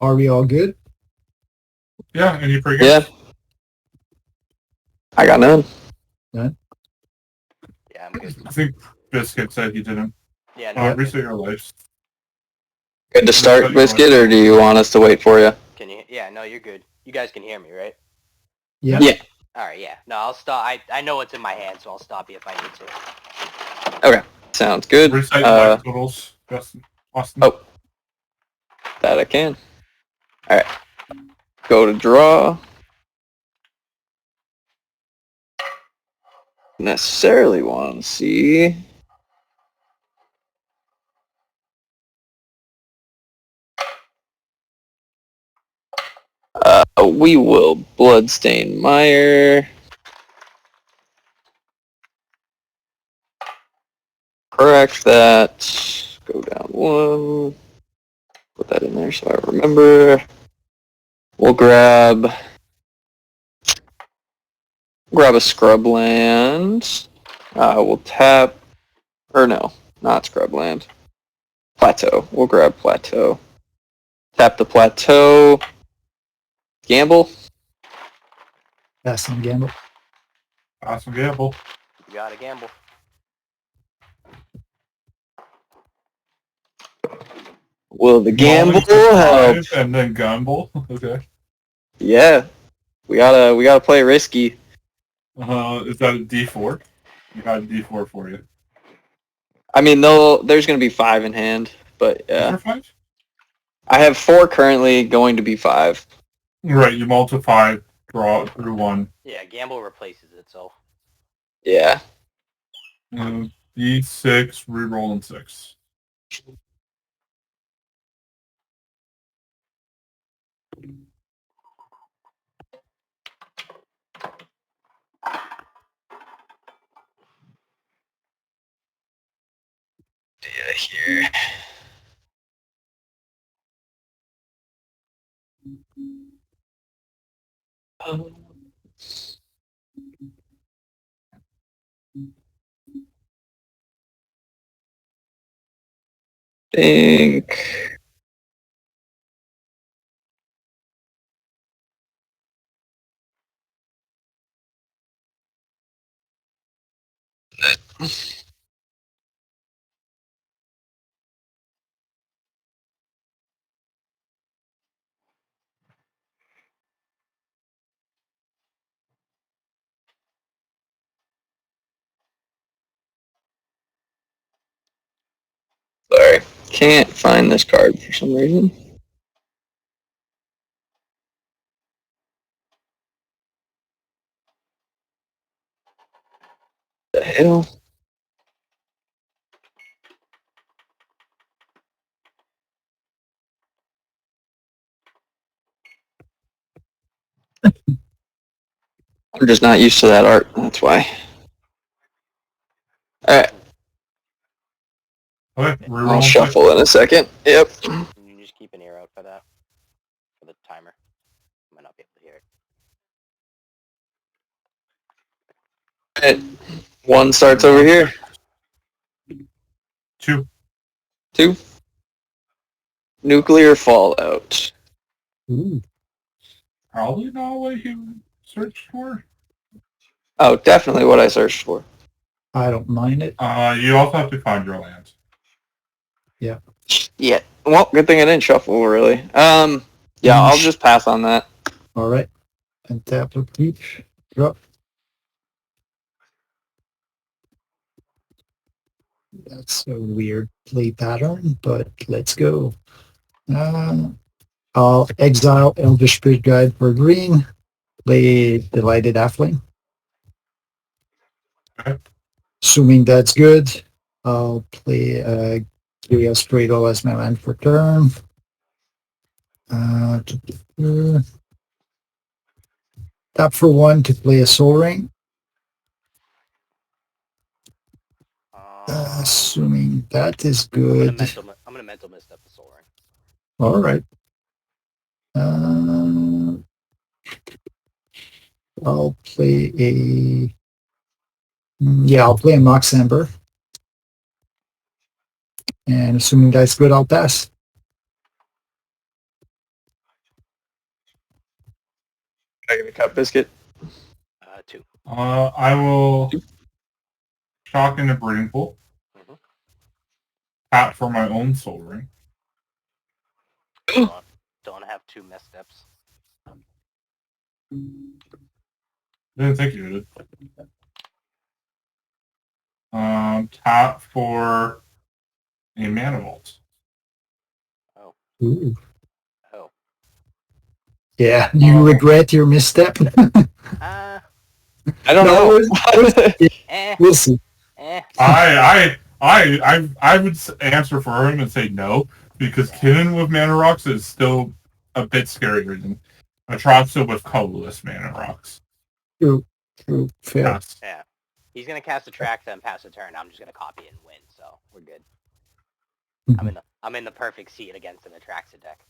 Are we all good? Yeah, any pregame? Yeah. I got none. None? Yeah, I'm good. I think Biscuit said he didn't. Yeah, no, I'm good. Reset your lives. Good to start, Biscuit, or do you want us to wait for you? Can you? Yeah, no, you're good. You guys can hear me, right? Yeah. Yeah. All right, yeah. No, I'll stop. I know what's in my hand, so I'll stop you if I need to. Okay. Sounds good. Reset your life totals, Justin. Austin. Oh. That I can. Alright. Go to draw. Necessarily want to see. We will Bloodstain Mire. Correct that. Go down one. Put that in there so I remember. We'll grab a Scrubland. We'll tap, or no, not Scrubland. Plateau. We'll grab Plateau. Tap the Plateau. Gamble. Pass and gamble. Awesome gamble. You gotta gamble. Will the gamble Rolling to help? 5 and then gamble. Okay. Yeah. We gotta play risky. Is that a D4? You got a D4 for you. I mean, there's gonna be 5 in hand, but Is there yeah. 5? I have 4 currently, going to be 5. Right, you multiply, draw through 1. Yeah, gamble replaces itself. Yeah. D6, reroll in 6. Yeah, here. Think. Sorry, can't find this card for some reason. The hell? I'm just not used to that art, that's why. Alright, Okay, reroll I'll in 6. shuffle in a second. Yep. You just keep an ear out for that, for the timer. I might not be able to hear it. Alright, 1 starts over here. 2. 2. Nuclear fallout. Ooh. Probably not what you searched for. Oh, definitely what I searched for. I don't mind it. You also have to find your land. Yeah. Yeah. Well, good thing I didn't shuffle, really. Yeah, I'll just pass on that. All right. And tap the peach. Drop. That's a weird play pattern, but let's go. I'll exile Elvish Spirit Guide for green. Play Delighted Halfling. Okay. Assuming that's good, I'll play Chaos Cradle as my land for turn. Tap for 1 to play a Soul Ring. Assuming that is good. I'm gonna mental mist up the Soul Ring. All right. I'll play a... Yeah, I'll play a Mox Ember. And assuming that's good, I'll pass. Bag in a cup biscuit. 2. I will shock in a breeding pool. Mhm. Tap for my own soul ring. Don't have 2 missteps. Didn't think you did. Tap for a mana vault. Ooh. Oh. Yeah, you regret your misstep? Uh, I don't No, know. we'll see. I would answer for him and say no, because Kinnan with mana rocks is still a bit scarier than Atraxa with colorless mana rocks. True, fair. Yes. yeah. He's gonna cast Atraxa and pass a turn. I'm just gonna copy it and win, so we're good. I'm in the perfect seat against an Atraxa deck.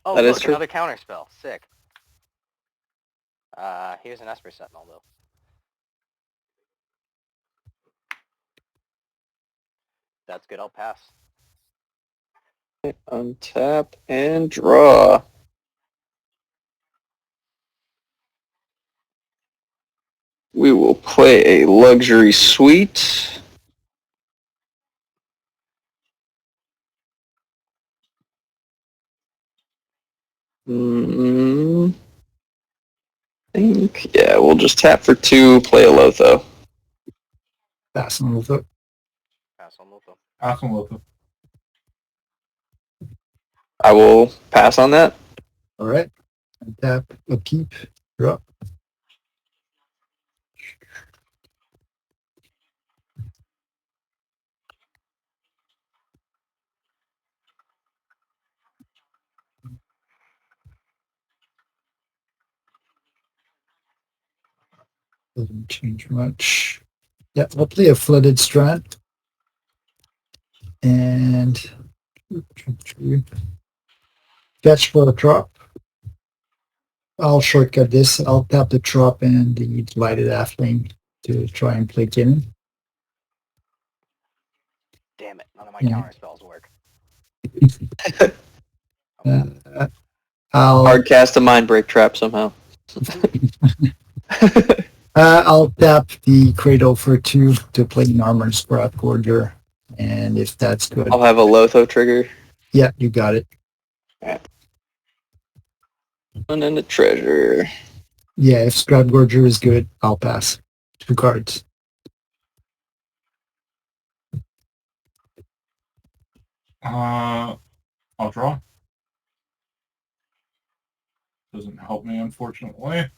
Oh, That is look, true. another counter spell. Sick. Here's an Esper Sentinel, though. That's good, I'll pass. Untap and draw. We will play a luxury suite. Yeah, we'll just tap for 2, play a Lotho. Pass on with it. Pass on Lotho. Awesome, Lotho. I will pass on that. All right. And tap, upkeep, drop. Doesn't change much. Yeah, we'll play a flooded strand. And catch for a drop. I'll shortcut this. I'll tap the drop and the lighted halfling to try and play Kinnan. Damn it, none of my Yeah. counter spells work. I'll Hard cast a mind break trap somehow. I'll tap the Cradle for 2 to play Norman Sprout Gorger. And if that's good, I'll have a Lotho trigger. yeah, you got it. And then the treasure. Yeah, if Sprout Gorger is good, I'll pass. 2 cards. I'll draw. Doesn't help me, unfortunately.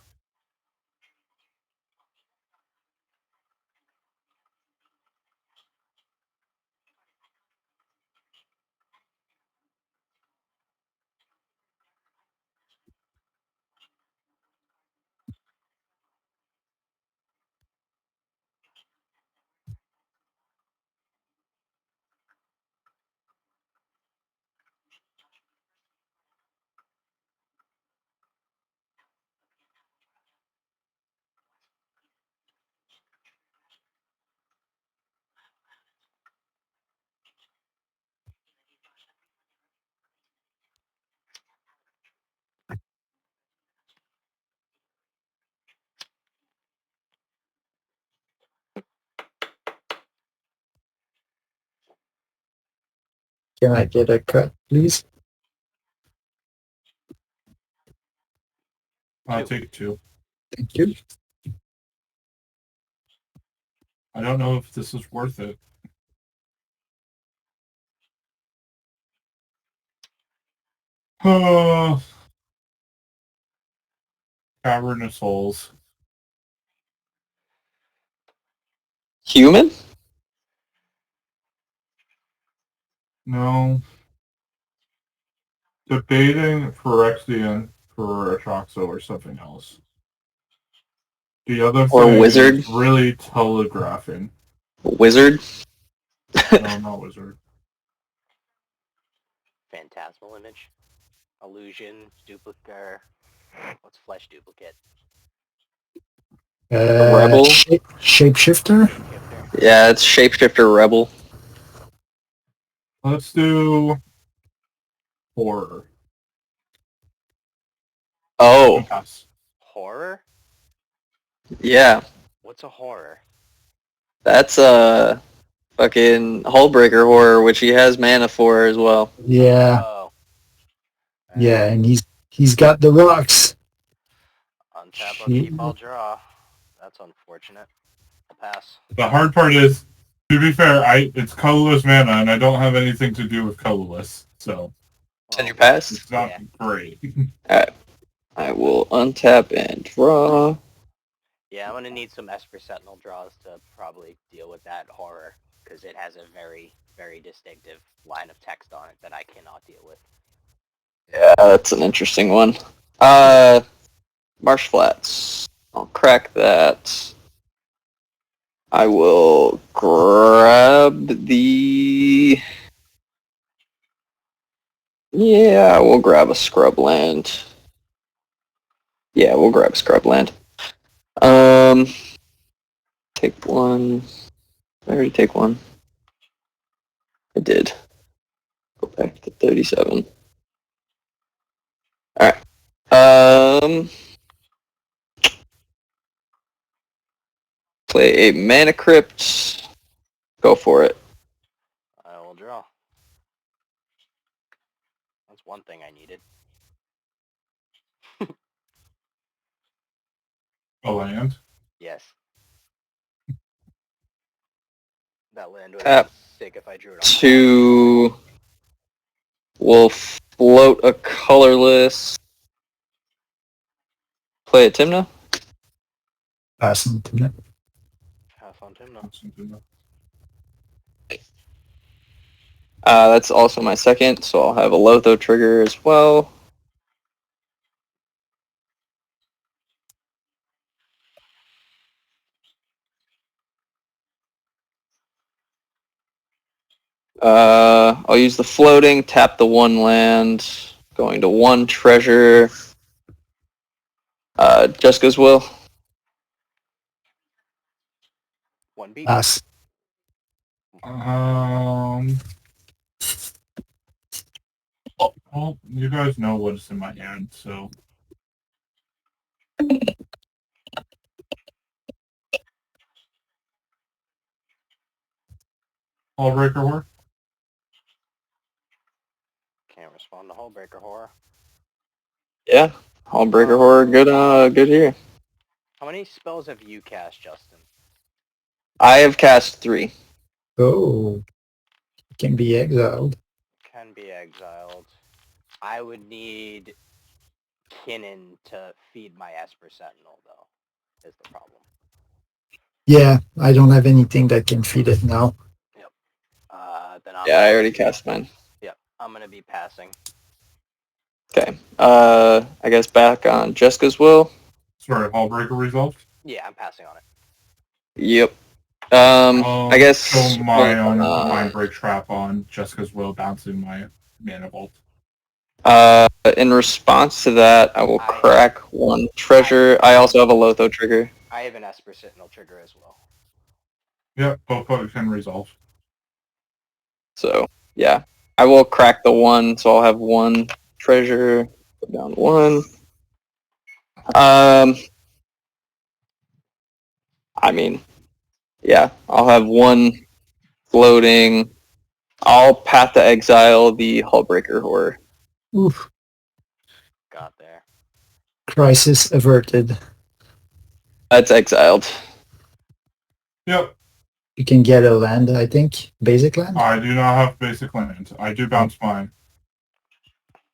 Can I get a cut, please? I'll take 2. Thank you. I don't know if this is worth it. Cavern of Souls. Human? No. Debating Phyrexian for Atraxa or something else. The other Or thing wizard? is really telegraphing. Wizard? No, not wizard. Phantasmal image. Illusion, duplicate. What's flesh duplicate? Rebel? Shapeshifter? Shifter. Yeah, it's Shapeshifter Rebel. Let's do horror. Oh, Pass. Horror? yeah. What's a horror? That's a fucking Hullbreaker horror, which he has mana for as well. Yeah, Oh. yeah, and he's got the rocks. Untap, I'll He- keep, I'll draw. That's unfortunate. I'll pass. The hard part is, to be fair, it's colorless mana, and I don't have anything to do with colorless, so Can you Well, pass? it's not Yeah. great. Alright. I will untap and draw. Yeah, I'm gonna need some Esper Sentinel draws to probably deal with that horror, because it has a very, very distinctive line of text on it that I cannot deal with. Yeah, that's an interesting one. Marsh Flats. I'll crack that. I will grab the... Yeah, we'll grab a scrubland. Yeah, we'll grab scrubland. Take one. I already take one. I did. Go back to 37. Alright. Play a Mana Crypt. Go for it. I will draw. That's one thing I needed. A land. Yes. That land would Tap have been sick if I drew it on. to... We'll float a colorless. Play a Tymna. Passing to that. Pass on Tymna. That's also my second, so I'll have a Lotho trigger as well. I'll use the floating, tap the one land, going to one treasure. Jeska's Will. One beat. Pass. Well, you guys know what's in my hand, so Hullbreaker Horror. Can't respond to Hullbreaker Horror. Yeah, Hullbreaker Horror, good here. How many spells have you cast, Justin? I have cast 3. Oh, can be exiled. Can be exiled. I would need Kinnan to feed my Esper Sentinel, though, is the problem. Yeah, I don't have anything that can feed it now. Then I'm Yeah, I already cast mine. I'm gonna be passing. Okay. I guess back on Jeska's Will. Sorry, Hullbreaker resolved. Yeah, I'm passing on it. Yep. I guess Show my own uh, Mind Break Trap on Jeska's Will, bouncing my Mana Vault. in response to that, I will crack one treasure. I also have a Lotho trigger. I have an Esper Sentinel trigger as well. Yep, both can resolve. So yeah, I will crack the one. So I'll have one treasure. Go down one. I mean, yeah, I'll have one floating. I'll Path to Exile the Hullbreaker Horror. Oof. Got there. Crisis averted. That's exiled. Yep, You can get a land, I think. Basic land? I do not have basic land. I do bounce my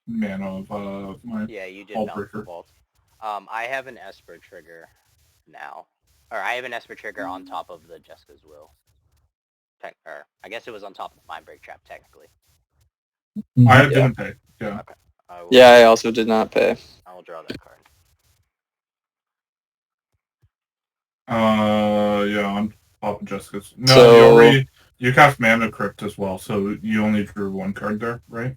mana of my Yeah, you did bounce the Hullbreaker. vault. I have an Esper trigger now. Or I have an Esper trigger on top of the Jeska's Will. Or I guess it was on top of the Mind Break Trap, technically. I didn't pay. Yeah. Okay. Yeah, I also did not pay. I will draw that card. Yeah, on top of Jeska's. No, So- you cast Mana Crypt as well, so you only drew one card there, right?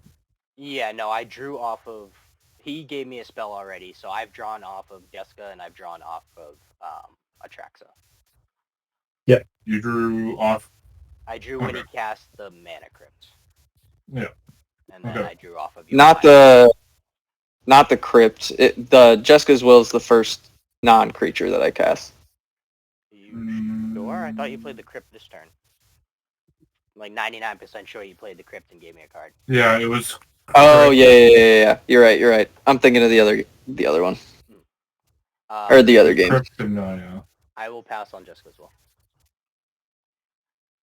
Yeah, no, I drew off of... He gave me a spell already, so I've drawn off of Jeska and I've drawn off of Atraxa. You drew off. I drew when he Okay. cast the Mana Crypt. Yeah. And then Okay. I drew off of you. Not not the crypt. The Jeska's Will is the first non-creature that I cast. You sure? I thought you played the crypt this turn. I'm like 99% sure you played the crypt and gave me a card. Yeah, it was. Oh yeah. You're right. I'm thinking of the other one or the other game. Yeah. I will pass on Jeska as well.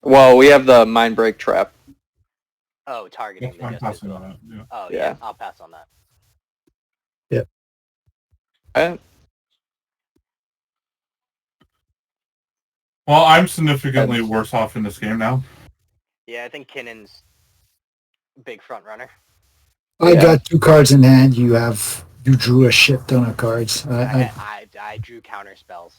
Well, we have the Mind Break Trap. Oh, targeting the I'm Jeska as passing well. on that. Yeah. Oh Yeah. yeah, I'll pass on that. Well, I'm significantly worse off in this game now. Yeah, I think Kinnan's big front runner. I Yeah. got 2 cards in hand. You drew a shit ton of cards. I drew counter spells.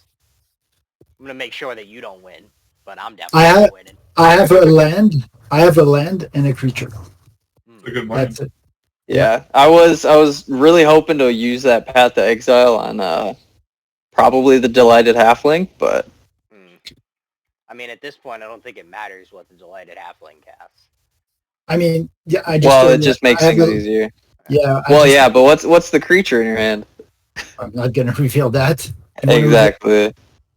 I'm gonna make sure that you don't win, but I'm definitely not winning. I have a land. I have a land and a creature. It's a good land. That's it. Yeah, I was really hoping to use that Path to Exile on probably the Delighted Halfling, but I mean, at this point, I don't think it matters what the Delighted Halfling casts. I mean, yeah, I just well, it just makes things easier. Yeah. But what's the creature in your hand? I'm not gonna reveal that. Exactly.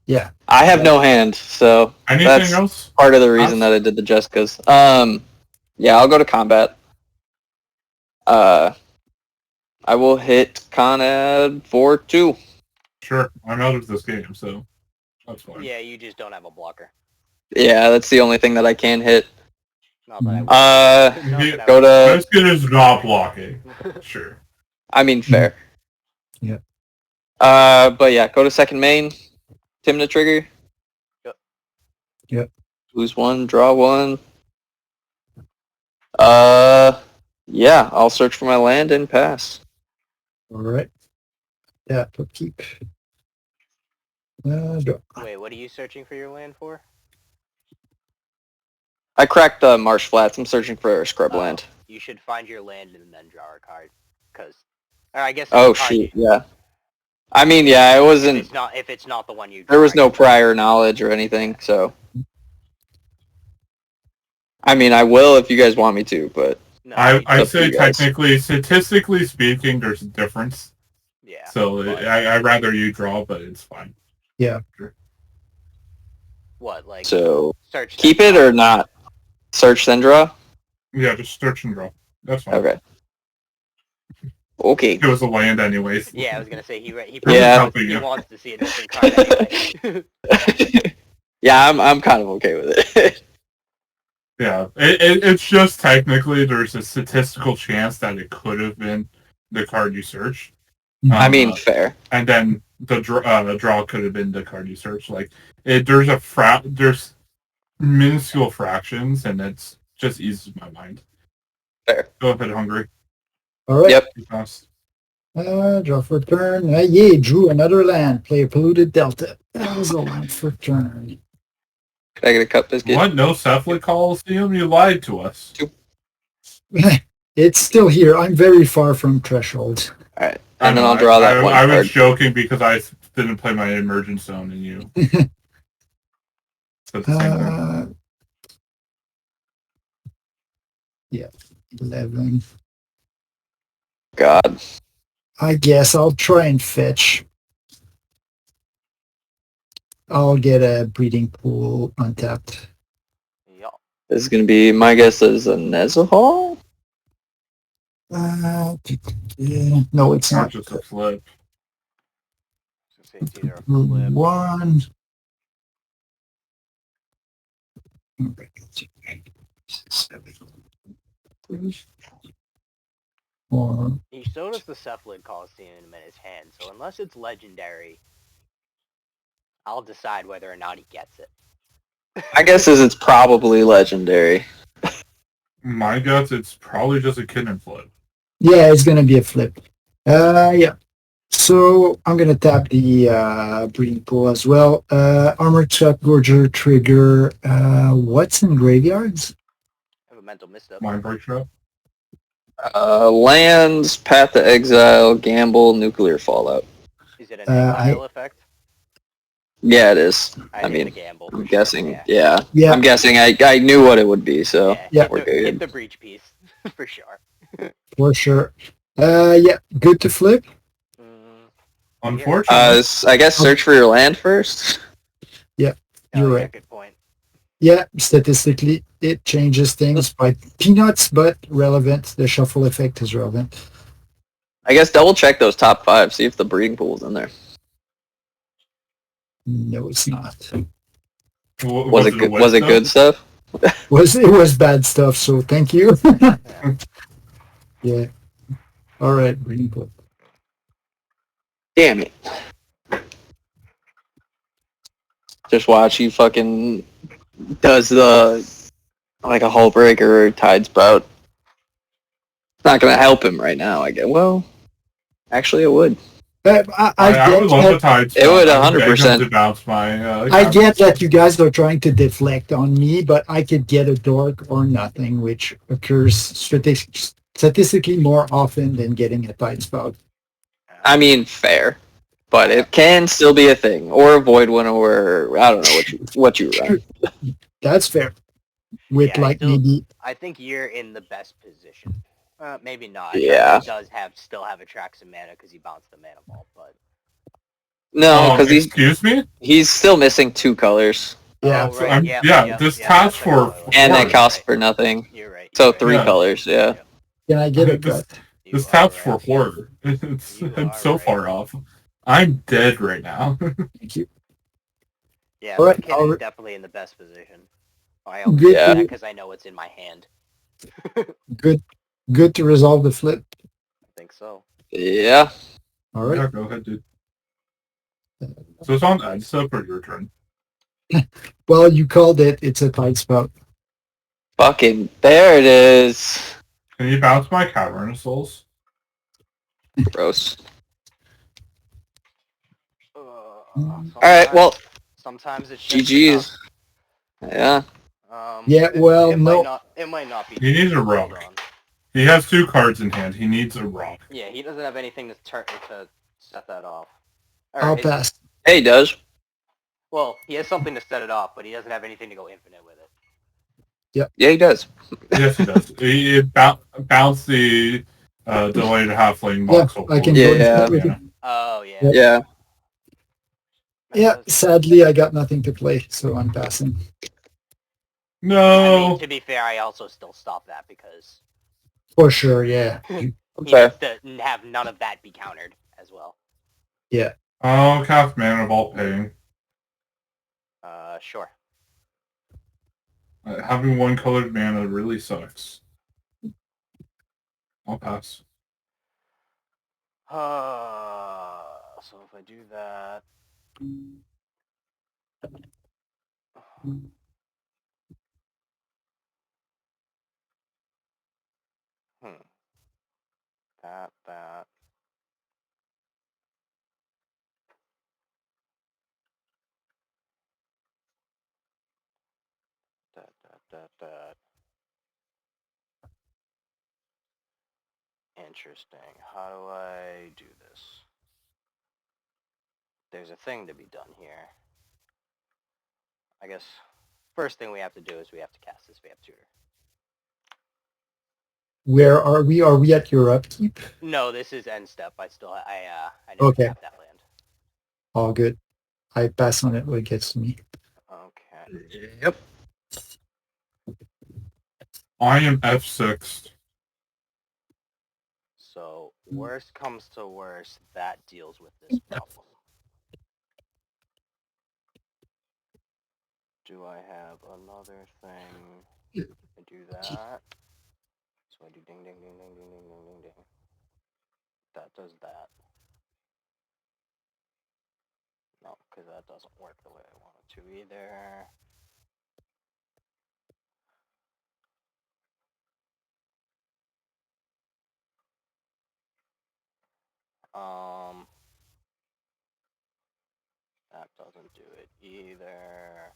Yeah. I have no hand, so Anything that's else? part of the reason that I did the Jeskas. Yeah, I'll go to combat. I will hit Conad for 2. Sure. I'm out of this game, so that's fine. Yeah, you just don't have a blocker. Yeah, that's the only thing that I can hit. Not that I would. Go to. This kid is not blocking. Sure. I mean, fair. Yeah. But yeah, go to second main. Tymna trigger. Yep. Lose 1, draw 1. Yeah, I'll search for my land and pass. All right. Yeah, keep. Wait, what are you searching for your land for? I cracked the marsh flats. I'm searching for scrub land. You should find your land and then draw a card. Or I guess. Oh shoot! Yeah. I mean, yeah, it wasn't. If it's not the one you. There was no prior knowledge or anything, so. I mean, I will if you guys want me to, but. No, I say technically, statistically speaking, there's a difference. Yeah. So I'd rather you draw, but it's fine. Yeah. Sure. What, like? So Search. Keep it or not? Search then draw? Yeah, just search and draw. That's fine. Okay. Okay. It was a land anyways. Yeah, I was gonna say he Yeah. he wants to see a different card anyway. Yeah, I'm kind of okay with it. Yeah, it's just technically there's a statistical chance that it could have been the card you searched. I mean, fair. And then the draw could have been the card you searched. Like there's minuscule fractions, and it's just eases my mind. Fair. Go ahead, Hungry. All right. Yep. Be fast. Draw for turn. Yeah, drew another land. Play a polluted delta. That was a land for turn. Can I get a cup biscuit? What? No Cephalid Coliseum? You lied to us. It's still here. I'm very far from threshold. All right, and then I'll draw that one I card. was joking because I didn't play my Emergent Zone and you. So the same thing. Yeah, 11. God. I guess I'll try and fetch. I'll get a breeding pool untapped. Yeah. This is going to be, my guess is a Nezahal? No, it's Not not. just a flip. It's either a flip. One. Or He showed us the Cephalid Coliseum in his hand, so unless it's legendary, I'll decide whether or not he gets it. My guess is it's probably legendary. My guess, it's probably just a Kinnan flip. yeah, it's gonna be a flip. Yeah. So I'm gonna tap the breeding pool as well. Armor check, Gorger trigger. What's in graveyards? I have a mental misstep. Mind Break Trap. Lands, Path to Exile, Gamble, Nuclear Fallout. Is it an exile effect? Yeah, it is. I I think mean, the gamble. I'm for guessing, sure, yeah. Yeah. I'm guessing I knew what it would be, so Yeah. we're Hit good. the breach piece for sure. For sure. Yeah, good to flip. Mm, Unfortunately. I guess search for your land first. You're yeah, right. good point. Yeah, statistically, it changes things by peanuts, but relevant. The shuffle effect is relevant. I guess double check those top 5, see if the breeding pool's in there. No, it's not. Was it a good? wet Was it stuff? good stuff? It was bad stuff, so thank you. Yeah. Yeah. All right, breeding pool. Damn it! Just watch he fucking does the like a hull breaker or tide spout. It's not gonna help him right now. I guess. Well, actually, it would. I I get would love the that. tide It would spot. I would beg him 100%. to bounce my I cap. get that you guys are trying to deflect on me, but I could get a dork or nothing, which occurs statistically more often than getting a tight spout. I mean, fair, but it can still be a thing, or avoid one, or I don't know what you run. That's fair. With Yeah, like maybe I think you're in the best position. Maybe not. Yeah. Atraxa does still have Atraxa mana because he bounced the mana vault, but No, because Excuse me? he's still missing 2 colors, yeah. Oh, So right. I'm- Yep, yeah, yep, this yep, taps that's right, for Spoiler. and Four. they cost for nothing. You're right. So You're right. 3 Yeah. colors, yeah. Yep. Can I get a This- cut? You This are taps for right. horror. You I'm are so right. far off. I'm dead right now. Thank you. Yeah, All so right, Kinnan's definitely in the best position. I only Good. say Yeah. that because I know what's in my hand. Good to resolve the flip. I think so. Yeah. All right. Yeah, go ahead, dude. So it's on Ed's up or your turn? Well, you called it. It's a tight spout. Fucking, there it is. Can you bounce my Cavernous Souls? Gross. All Alright, well, sometimes it's just GG's. Yeah. Yeah, well, it no. might not be. He needs a hold rock. on. He has 2 cards in hand. He needs a rock. Yeah, he doesn't have anything to set that off. I'll pass. Hey, he does. Well, he has something to set it off, but he doesn't have anything to go infinite with it. Yeah, he does. Yes, he does. He bounce the delayed halfling Yeah, voxel. I can Yeah. go instead with you. Oh yeah. Yeah. Yeah. Yeah, sadly, I got nothing to play, so I'm passing. I No. mean, to be fair, I also still stop that because For sure, yeah. he Okay. needs to have none of that be countered as well. Oh, cast mana vault paying. Sure. Having 1 colored mana really sucks. I'll pass. So if I do that, that. That. Interesting. How do I do this? There's a thing to be done here. I guess first thing we have to do is we have to cast this. We have tutor. Where are we? Are we at your upkeep? No, this is end step. I never Okay. tapped that land. All good. I pass on it when it gets to me. Okay. Yep. I am F6. So worst comes to worst, that deals with this problem. Do I have another thing? I do that. So I do ding ding ding ding ding ding ding ding ding. That does that. No, because that doesn't work the way I want it to either. That doesn't do it either.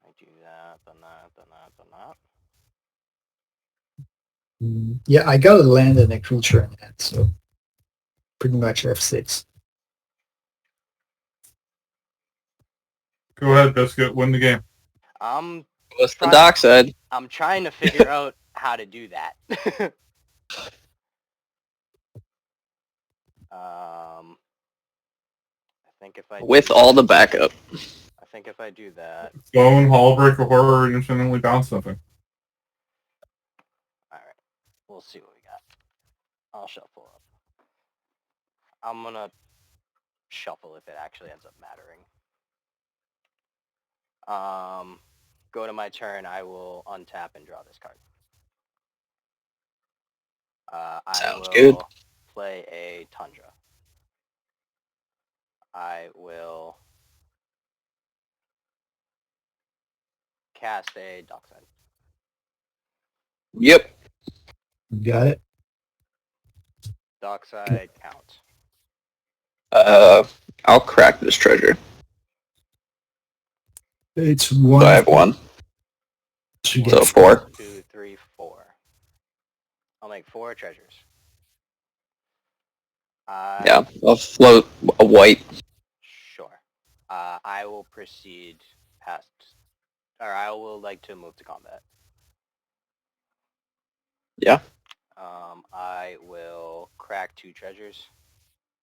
I do that, then that, then that, then that. Yeah, I got a land and a creature in that, so pretty much F6. Go ahead, Biscuit. Win the game. I'm What's the Try- dockside? I'm trying to figure out how to do that. I think if I With do all the that, backup. I think if I do that, Go in Hallbreaker Horror and infinitely bounce something. all right, we'll see what we got. I'll shuffle up. I'm gonna shuffle if it actually ends up mattering. Go to my turn. I will untap and draw this card. I Sounds will good. play a Tundra. I will cast a Dockside. Yep. Got it. Dockside counts. I'll crack this treasure. It's So one. I have one. She So gets 4. 2, 3, 4. I'll make 4 treasures. Yeah, I'll float a white. Sure. I will proceed past, or I will like to move to combat. Yeah. I will crack 2 treasures.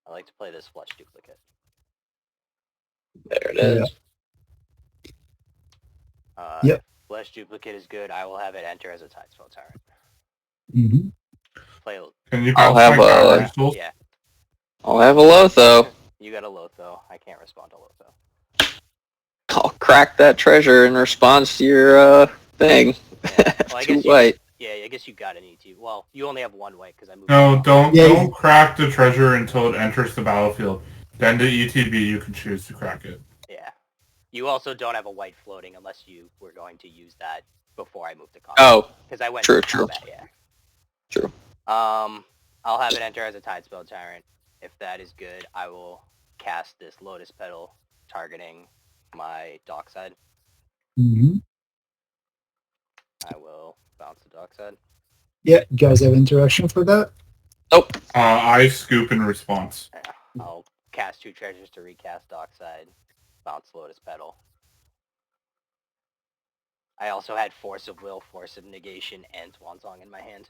I like to play this flesh duplicate. There it is. Yep. Flesh duplicate is good. I will have it enter as a Tidespell Tyrant. Mm-hmm. Play. Can you I'll bounce have my a- Cavalry Souls? Yeah, I'll have a Lotho. you got a Lotho. I can't respond to Lotho. I'll crack that treasure in response to your thing. Yeah. Well, I 2 guess white. Yeah, I guess you got an ET. Well, you only have 1 white because I moved. No, it. don't Yeah, don't crack the treasure until it enters the battlefield. Then the ETB you can choose to crack it. Yeah. You also don't have a white floating unless you were going to use that before I moved to combat. Oh, Because I went true, to true. combat, yeah. True. I'll have it enter as a Tidespell Tyrant. If that is good, I will cast this Lotus Petal targeting my Dockside. Mm-hmm. I will bounce the Dockside. Yeah, you guys have interaction for that? Nope. I scoop in response. Yeah, I'll cast 2 treasures to recast Dockside, bounce Lotus Petal. I also had Force of Will, Force of Negation, and Swansong in my hand.